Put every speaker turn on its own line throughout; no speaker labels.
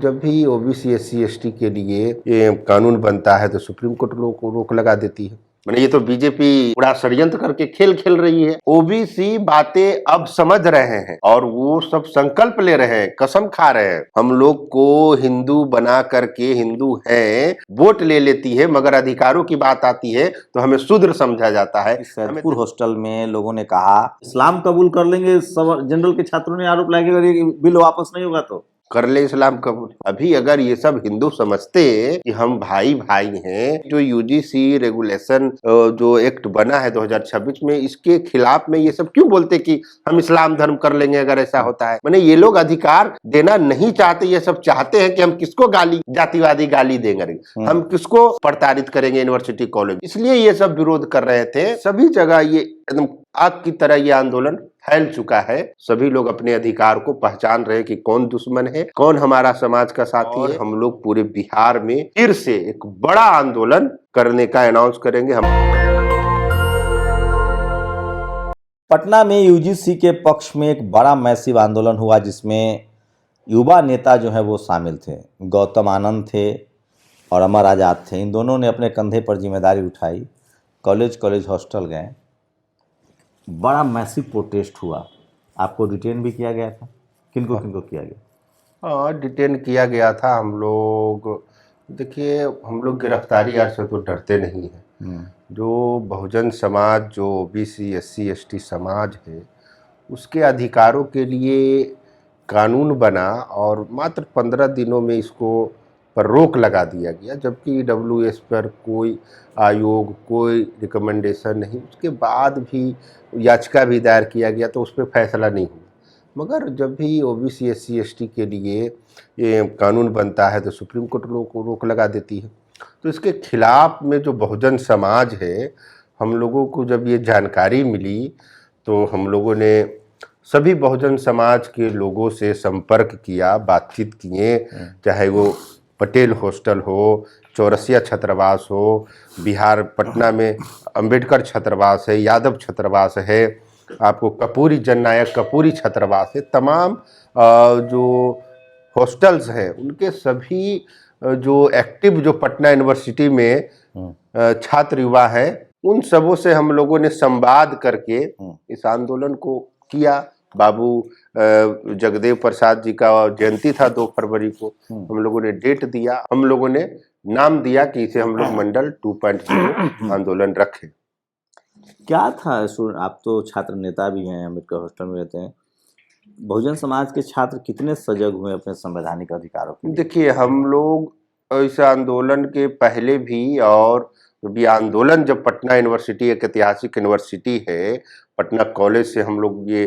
जब भी OBC SC ST के लिए ये कानून बनता है तो सुप्रीम कोर्ट रोक लगा देती है। मैंने ये तो बीजेपी बड़ा षड्यंत्र करके खेल खेल रही है। ओबीसी बातें अब समझ रहे हैं और वो सब संकल्प ले रहे हैं, कसम खा रहे हैं। हम लोग को हिंदू बना करके हिंदू हैं, वोट ले लेती है, मगर अधिकारों की बात आती है तो हमें शूद्र समझा जाता है।
सैदपुर हॉस्टल में लोगों ने कहा इस्लाम कबूल कर लेंगे, सब जनरल के छात्रों ने आरोप लगाया कि अगर ये बिल वापस नहीं होगा तो
कर ले इस्लाम कबूल। अभी अगर ये सब हिंदू समझते कि हम भाई भाई हैं, जो यूजीसी रेगुलेशन जो एक्ट बना है 2026 में, इसके खिलाफ में ये सब क्यों बोलते कि हम इस्लाम धर्म कर लेंगे अगर ऐसा होता है। मैंने ये लोग अधिकार देना नहीं चाहते, ये सब चाहते हैं कि हम किसको गाली, जातिवादी गाली देंगे, हम किसको प्रताड़ित करेंगे यूनिवर्सिटी कॉलेज, इसलिए ये सब विरोध कर रहे थे। सभी जगह ये एकदम आग की तरह ये आंदोलन फैल चुका है। सभी लोग अपने अधिकार को पहचान रहे हैं कि कौन दुश्मन है, कौन हमारा समाज का साथी है। हम लोग पूरे बिहार में फिर से एक बड़ा आंदोलन करने का अनाउंस करेंगे। हम
पटना में यूजीसी के पक्ष में एक बड़ा मैसिव आंदोलन हुआ जिसमें युवा नेता जो है वो शामिल थे। गौतम आनंद थे और अमर आज़ाद थे। इन दोनों ने अपने कंधे पर जिम्मेदारी उठाई, कॉलेज हॉस्टल गए, बड़ा मैसिव प्रोटेस्ट हुआ। आपको डिटेन भी किया गया था? किनको किया गया?
हाँ, डिटेन किया गया था। हम लोग देखिए, हम लोग गिरफ्तारी आज से तो डरते नहीं हैं। जो बहुजन समाज, जो ओबीसी एससी एसटी समाज है, उसके अधिकारों के लिए कानून बना और मात्र 15 दिनों में इसको पर रोक लगा दिया गया, जबकि डब्ल्यूएस पर कोई आयोग, कोई रिकमेंडेशन नहीं। उसके बाद भी याचिका भी दायर किया गया तो उस पर फैसला नहीं हुआ। मगर जब भी ओबीसी एससी एसटी के लिए ये कानून बनता है तो सुप्रीम कोर्ट रोक लगा देती है। तो इसके खिलाफ में जो बहुजन समाज है, हम लोगों को जब ये जानकारी मिली तो हम लोगों ने सभी बहुजन समाज के लोगों से संपर्क किया, बातचीत किए, चाहे वो पटेल हॉस्टल हो, चौरसिया छात्रावास हो, बिहार पटना में अंबेडकर छात्रावास है, यादव छात्रावास है, आपको कपूरी जननायक कपूरी छात्रावास है। तमाम जो हॉस्टल्स हैं उनके सभी जो एक्टिव, जो पटना यूनिवर्सिटी में छात्र युवा हैं, उन सबों से हम लोगों ने संवाद करके इस आंदोलन को किया। बाबू जगदेव प्रसाद जी का जयंती था 2 फरवरी को। हम लोगों ने डेट दिया, हम लोगों ने नाम दिया कि इसे हम लोग मंडल 2.0 आंदोलन रखें।
क्या था? आप तो छात्र नेता भी हैं, अम्बेडकर हॉस्टल में रहते हैं। बहुजन समाज के छात्र कितने सजग हुए अपने संवैधानिक अधिकारों के लिए?
देखिए, हम लोग इस आंदोलन के पहले भी, और भी आंदोलन, जब पटना यूनिवर्सिटी एक ऐतिहासिक यूनिवर्सिटी है, पटना कॉलेज से हम लोग ये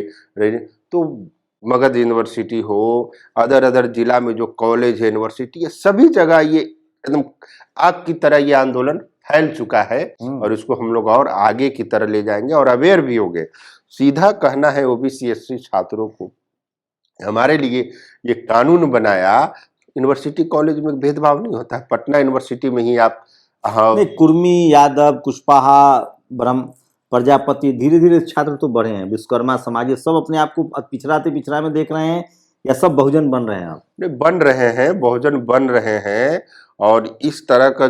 तो मगध यूनिवर्सिटी हो, अदर जिला में जो कॉलेज है, यूनिवर्सिटी है, सभी जगह ये एकदम आग की तरह ये आंदोलन फैल चुका है और इसको हम लोग और आगे की तरह ले जाएंगे और अवेयर भी होंगे। सीधा कहना है ओबीसी एससी छात्रों को, हमारे लिए ये कानून बनाया। यूनिवर्सिटी कॉलेज में भेदभाव नहीं होता है, पटना यूनिवर्सिटी में ही आप
नहीं, कुर्मी, यादव, कुशवाहा, ब्रह्म, प्रजापति, धीरे धीरे छात्र तो बढ़े हैं, विश्वकर्मा समाज, ये सब अपने आप को पिछड़ा में देख रहे हैं या सब बहुजन बन रहे हैं? आप
बन रहे हैं, बहुजन बन रहे हैं। और इस तरह का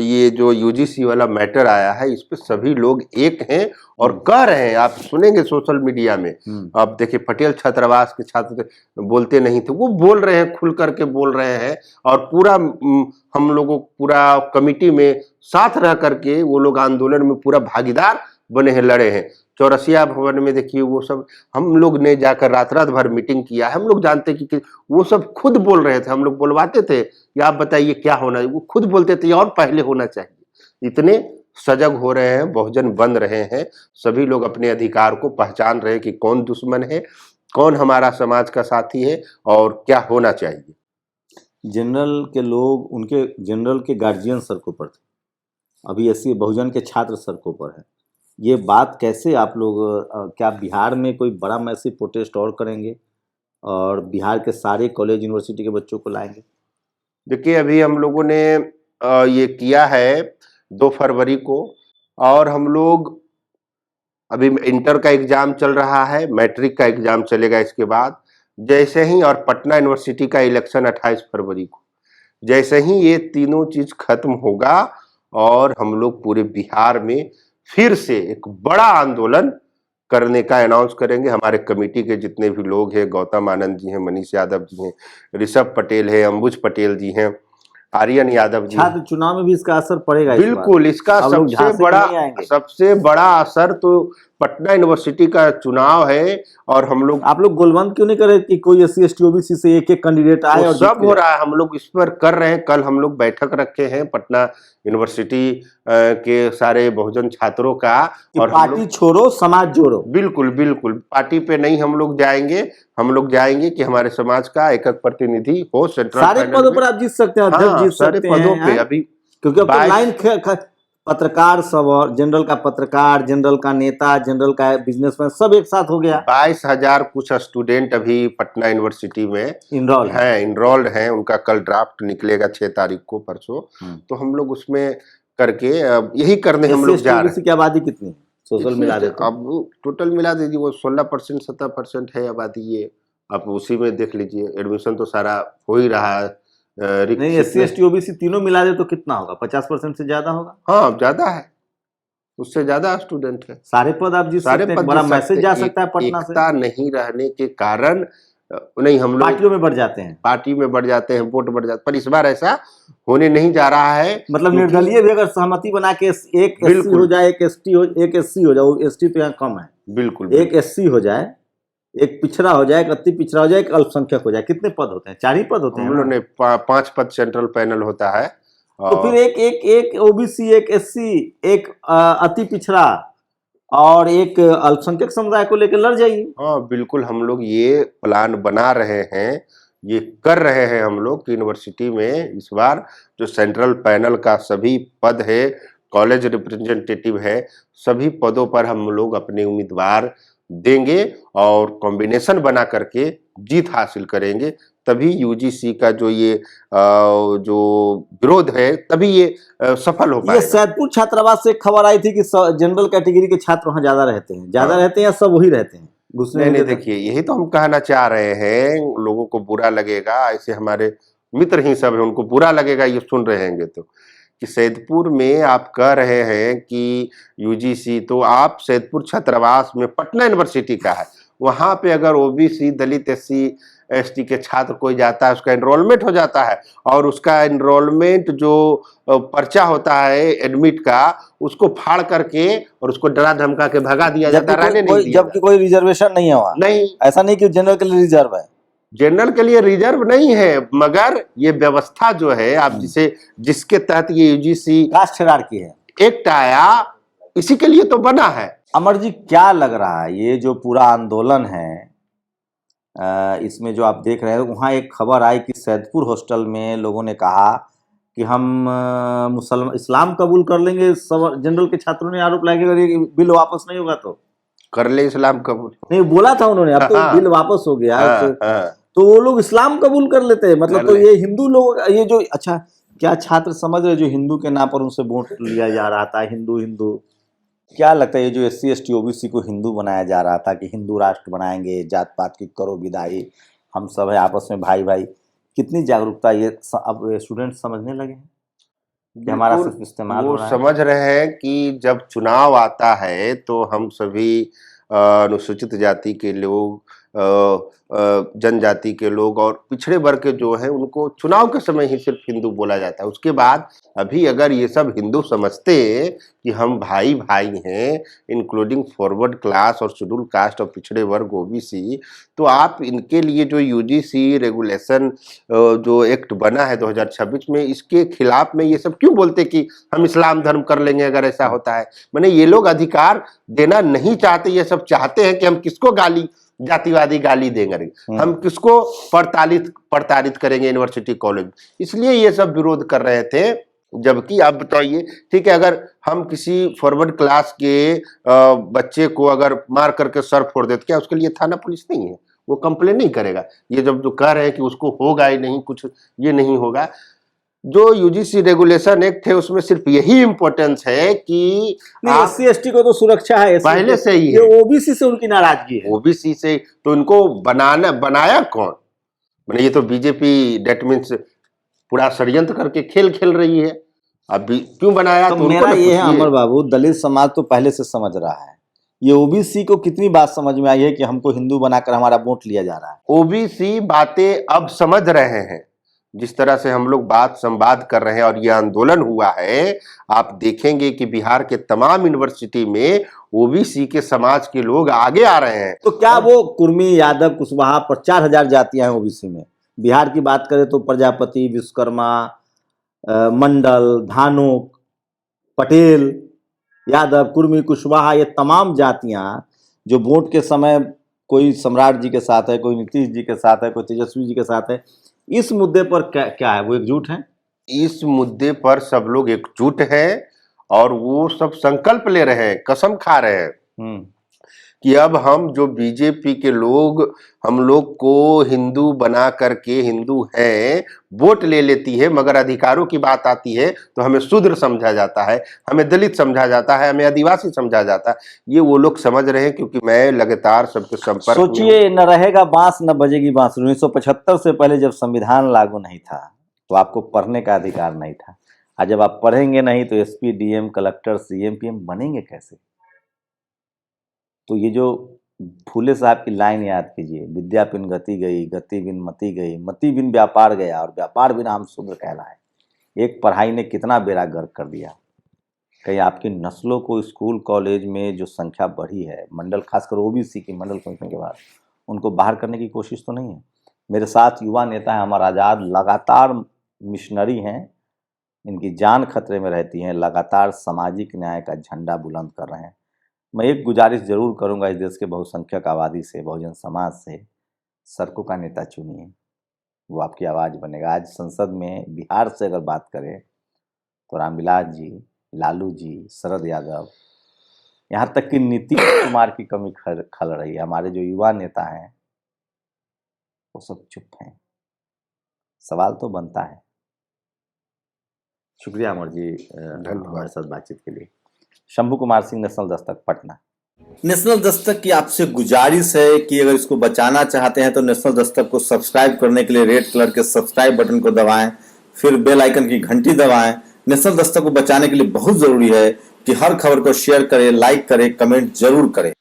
ये जो यूजीसी वाला मैटर आया है, इस पे सभी लोग एक हैं और कह रहे हैं। आप सुनेंगे सोशल मीडिया में, आप देखिए पटेल छात्रावास के छात्र बोलते नहीं थे, वो बोल रहे हैं, खुल करके बोल रहे हैं। और पूरा हम लोगों, पूरा कमिटी में साथ रह करके वो लोग आंदोलन में पूरा भागीदार बने हैं, लड़े हैं। चौरसिया भवन में देखिए, वो सब हम लोग ने जाकर रात भर मीटिंग किया है। हम लोग जानते कि वो सब खुद बोल रहे थे, हम लोग बुलवाते थे कि आप बताइए क्या होना है, वो खुद बोलते थे और पहले होना चाहिए। इतने सजग हो रहे हैं, बहुजन बन रहे हैं। सभी लोग अपने अधिकार को पहचान रहे हैं कि कौन दुश्मन है, कौन हमारा समाज का साथी है और क्या होना चाहिए।
जनरल के लोग, उनके जनरल के गार्जियन सड़कों पर थे, अभी एससी बहुजन के छात्र सड़कों पर है। ये बात कैसे आप लोग, क्या बिहार में कोई बड़ा मैसिव प्रोटेस्ट और करेंगे और बिहार के सारे कॉलेज यूनिवर्सिटी के बच्चों को लाएंगे?
देखिए, अभी हम लोगों ने ये किया है 2 फरवरी को, और हम लोग अभी इंटर का एग्जाम चल रहा है, मैट्रिक का एग्जाम चलेगा इसके बाद। जैसे ही, और पटना यूनिवर्सिटी का इलेक्शन 28 फरवरी को, जैसे ही ये तीनों चीज खत्म होगा और हम लोग पूरे बिहार में फिर से एक बड़ा आंदोलन करने का अनाउंस करेंगे। हमारे कमेटी के जितने भी लोग हैं, गौतम आनंद जी हैं, मनीष यादव जी हैं, ऋषभ पटेल है, अंबुज पटेल जी हैं, आर्यन यादव जी।
छात्र चुनाव में भी इसका असर पड़ेगा इस बार।
बिल्कुल, इसका
अब लोग झांसे में नहीं आएंगे।
सबसे बड़ा असर तो पटना यूनिवर्सिटी का चुनाव है। और हम लोग,
आप लोग गोलबंद क्यों नहीं करे कि कोई SC ST OBC से एक एक कैंडिडेट आए और
सब हो रहा है, हम लोग इस पर कर रहे हैं। कल हम लोग बैठक रखे हैं पटना यूनिवर्सिटी के सारे बहुजन छात्रों का, और
पार्टी छोड़ो समाज जोड़ो।
बिल्कुल बिल्कुल, पार्टी पे नहीं हम लोग जाएंगे। हम लोग जाएंगे कि हमारे समाज का एक एक प्रतिनिधि हो सेंट्रल
सारे पदों पर आप जीत सकते हैं, अध्यक्ष जीत
सारे
सकते हैं
पदों पे अभी,
क्योंकि अब तो लाइन पत्रकार सब, और जनरल का पत्रकार, जनरल का नेता, जनरल का बिजनेसमैन सब एक साथ हो गया।
22,000 कुछ स्टूडेंट अभी पटना यूनिवर्सिटी में इनरोल्ड हैं। उनका कल ड्राफ्ट निकलेगा 6 तारीख को, परसों। तो हम लोग उसमें करके यही करने हम लोग जा रहे हैं।
की आबादी कितनी सोशल मिला देते?
अब टोटल मिला दीजिए, वो 16% 17% है आबादी। ये आप उसी में देख लीजिए, एडमिशन तो सारा हो ही रहा है।
नहीं, SC ST OBC तीनों मिला दे तो कितना होगा? 50% से ज्यादा होगा।
हाँ, ज्यादा है, उससे ज्यादा स्टूडेंट है।
सारे पद आप जीत सकते हैं, बड़ा मैसेज जा सकता है पटना से।
एकता नहीं रहने के कारण नहीं, हम लोग
पार्टियों में बढ़ जाते हैं,
वोट बढ़ जाते, पर इस बार ऐसा होने नहीं जा रहा है।
मतलब निर्दलीय भी अगर सहमति बना के एक SC हो जाए, एक ST हो, एक SC हो जाए, ST तो यहाँ कम है,
बिल्कुल,
एक SC हो जाए, एक पिछड़ा हो जाए, एक अति पिछड़ा हो जाए, एक अल्पसंख्यक हो जाए, कितने पद होते हैं? 4 ही पद होते हैं।
हम लोग ने 5 पद सेंट्रल पैनल होता है।
तो फिर एक OBC, एक SC, एक अति पिछड़ा और एक अल्पसंख्यक समुदाय को लेकर लड़ जाइए।
हाँ बिल्कुल, हम लोग ये प्लान बना रहे हैं, ये कर रहे हैं हम लोग कि यूनिवर्सिटी में इस बार जो सेंट्रल पैनल का सभी पद है, कॉलेज रिप्रेजेंटेटिव है, सभी पदों पर हम लोग अपने उम्मीदवार देंगे और कॉम्बिनेशन बना करके जीत हासिल करेंगे। तभी UGC का जो ये जो विरोध है, तभी ये सफल हो पाएगा।
ये सैदपुर छात्रावास से खबर आई थी कि जनरल कैटेगरी के छात्र वहाँ ज्यादा रहते हैं, रहते हैं या सब वही रहते हैं?
नहीं, देखिए, यही तो हम कहना चाह रहे हैं। लोगों को बुरा लगेगा, ऐसे हमारे मित्र ही सब है, उनको बुरा लगेगा ये सुन रहे हैं तो, कि सैदपुर में आप कह रहे हैं कि UGC, तो आप सैदपुर छात्रावास में पटना यूनिवर्सिटी का है, वहां पे अगर OBC, दलित, SC ST के छात्र कोई जाता है, उसका एनरोलमेंट हो जाता है, और उसका एनरोलमेंट जो पर्चा होता है एडमिट का, उसको फाड़ करके और उसको डरा धमका के भगा दिया जाता है।
जबकि कोई रिजर्वेशन नहीं है वहाँ।
नहीं,
ऐसा नहीं कि जनरल के लिए रिजर्व है।
जनरल के लिए रिजर्व नहीं है, मगर ये व्यवस्था जो है, आप जिसके तहत ये UGC
कास्ट हिरार्की है,
एक्ट आया, इसी के लिए तो बना है।
अमर जी, क्या लग रहा है ये जो पूरा आंदोलन है, इसमें जो आप देख रहे हैं, वहाँ एक खबर आई कि सैदपुर हॉस्टल में लोगों ने कहा कि हम इस्लाम कबूल कर लेंगे। सब जनरल के छात्रों ने आरोप लगाया कि बिल वापस नहीं होगा तो
कर ले इस्लाम कबूल।
नहीं बोला था उन्होंने, अब तो बिल वापस हो गया। तो वो लोग इस्लाम कबूल कर लेते हैं, मतलब तो ये हिंदू लोग, ये जो, अच्छा क्या छात्र समझ रहे जो हिंदू के नाम पर उनसे वोट लिया जा रहा था, हिंदू, क्या लगता है ये जो SC ST OBC को हिंदू बनाया जा रहा था कि हिंदू राष्ट्र बनाएंगे, जात पात की करो विदाई, हम सब है आपस में भाई भाई, कितनी जागरूकता ये अब स्टूडेंट समझने लगे हैं कि हमारा सिर्फ इस्तेमाल हो रहा है?
समझ रहे हैं कि जब चुनाव आता है तो हम सभी अनुसूचित जाति के लोग, जनजाति के लोग और पिछड़े वर्ग के जो है, उनको चुनाव के समय ही सिर्फ हिंदू बोला जाता है। उसके बाद अभी अगर ये सब हिंदू समझते कि हम भाई भाई हैं, इंक्लूडिंग फॉरवर्ड क्लास और शेड्यूल कास्ट और पिछड़े वर्ग OBC, तो आप इनके लिए जो UGC रेगुलेशन जो एक्ट बना है 2026 में, इसके खिलाफ में ये सब क्यों बोलते कि हम इस्लाम धर्म कर लेंगे अगर ऐसा होता है? मैंने ये लोग अधिकार देना नहीं चाहते, ये सब चाहते हैं कि हम किसको जातिवादी गाली देंगे, हम किसको प्रताड़ित करेंगे यूनिवर्सिटी कॉलेज, इसलिए ये सब विरोध कर रहे थे। जबकि आप बताइए, ठीक है, अगर हम किसी फॉरवर्ड क्लास के बच्चे को अगर मार करके सर फोड़ देते, क्या उसके लिए थाना पुलिस नहीं है? वो कंप्लेन नहीं करेगा? ये जब जो कह रहे हैं कि उसको होगा ही नहीं, कुछ ये नहीं होगा, जो यूजीसी रेगुलेशन एक्ट है उसमें सिर्फ यही इम्पोर्टेंस है कि आप
एससी एसटी को तो सुरक्षा है, SC
पहले से ही
ये
है।
ओबीसी से उनकी नाराजगी है।
ओबीसी से तो इनको बनाया कौन? मैंने ये तो बीजेपी डेट मीन्स पूरा षड्यंत्र करके खेल खेल रही है। अब क्यों बनाया
तो
तो उनको
मेरा
ना
ये है
पूछिए।
अमर बाबू, दलित समाज तो पहले से समझ रहा है, ये ओबीसी को कितनी बात समझ में आई है कि हमको हिंदू बनाकर हमारा वोट लिया जा रहा है।
ओबीसी बातें अब समझ रहे हैं, जिस तरह से हम लोग बात संवाद कर रहे हैं और ये आंदोलन हुआ है, आप देखेंगे कि बिहार के तमाम यूनिवर्सिटी में ओबीसी के समाज के लोग आगे आ रहे हैं।
तो क्या वो कुर्मी, यादव, कुशवाहा पर 4000 जातियां हैं ओबीसी में। बिहार की बात करें तो प्रजापति, विश्वकर्मा, मंडल, धानुक, पटेल, यादव, कुर्मी, कुशवाहा, ये तमाम जातियां जो वोट के समय कोई सम्राट जी के साथ है, कोई नीतीश जी के साथ है, कोई तेजस्वी जी के साथ है, इस मुद्दे पर क्या है, वो एकजुट हैं।
इस मुद्दे पर सब लोग एकजुट हैं और वो सब संकल्प ले रहे हैं, कसम खा रहे हैं कि अब हम जो बीजेपी के लोग हम लोग को हिंदू बना करके हिंदू हैं वोट ले लेती है, मगर अधिकारों की बात आती है तो हमें शूद्र समझा जाता है, हमें दलित समझा जाता है, हमें आदिवासी समझा जाता है। ये वो लोग समझ रहे हैं, क्योंकि मैं लगातार सबके संपर्क में
सोचिए, न रहेगा बांस न बजेगी बांसुरी। 1975 से पहले जब संविधान लागू नहीं था तो आपको पढ़ने का अधिकार नहीं था। आज जब आप पढ़ेंगे नहीं तो SP, DM, collector, CM, PM बनेंगे कैसे। तो ये जो फूले साहब की लाइन याद कीजिए, विद्या बिन गति गई, गति बिन मति गई, मति बिन व्यापार गया और व्यापार बिना हम शूद्र कहलाए। एक पढ़ाई ने कितना बेड़ा गर्क कर दिया। कहीं आपकी नस्लों को स्कूल कॉलेज में जो संख्या बढ़ी है, मंडल, खासकर ओबीसी की मंडल संख्या के बाद, उनको बाहर करने की कोशिश तो नहीं है। मेरे साथ युवा नेता हैं अमर आज़ाद, लगातार मिशनरी हैं, इनकी जान खतरे में रहती है, लगातार सामाजिक न्याय का झंडा बुलंद कर रहे हैं। मैं एक गुजारिश जरूर करूंगा इस देश के बहुसंख्यक आबादी से, बहुजन समाज से, सड़कों का नेता चुनिए, वो आपकी आवाज़ बनेगा। आज संसद में बिहार से अगर बात करें तो रामविलास जी, लालू जी, शरद यादव, यहाँ तक कि नीतीश कुमार की कमी खल रही है। हमारे जो युवा नेता हैं वो सब चुप हैं। सवाल तो बनता है। शुक्रिया अमर जी हमारे साथ बातचीत के लिए। शंभू कुमार सिंह, नेशनल दस्तक, पटना। नेशनल दस्तक की आपसे गुजारिश है कि अगर इसको बचाना चाहते हैं तो नेशनल दस्तक को सब्सक्राइब करने के लिए रेड कलर के सब्सक्राइब बटन को दबाएं, फिर बेल आइकन की घंटी दबाएं। नेशनल दस्तक को बचाने के लिए बहुत जरूरी है कि हर खबर को शेयर करें, लाइक करें, कमेंट जरूर करें।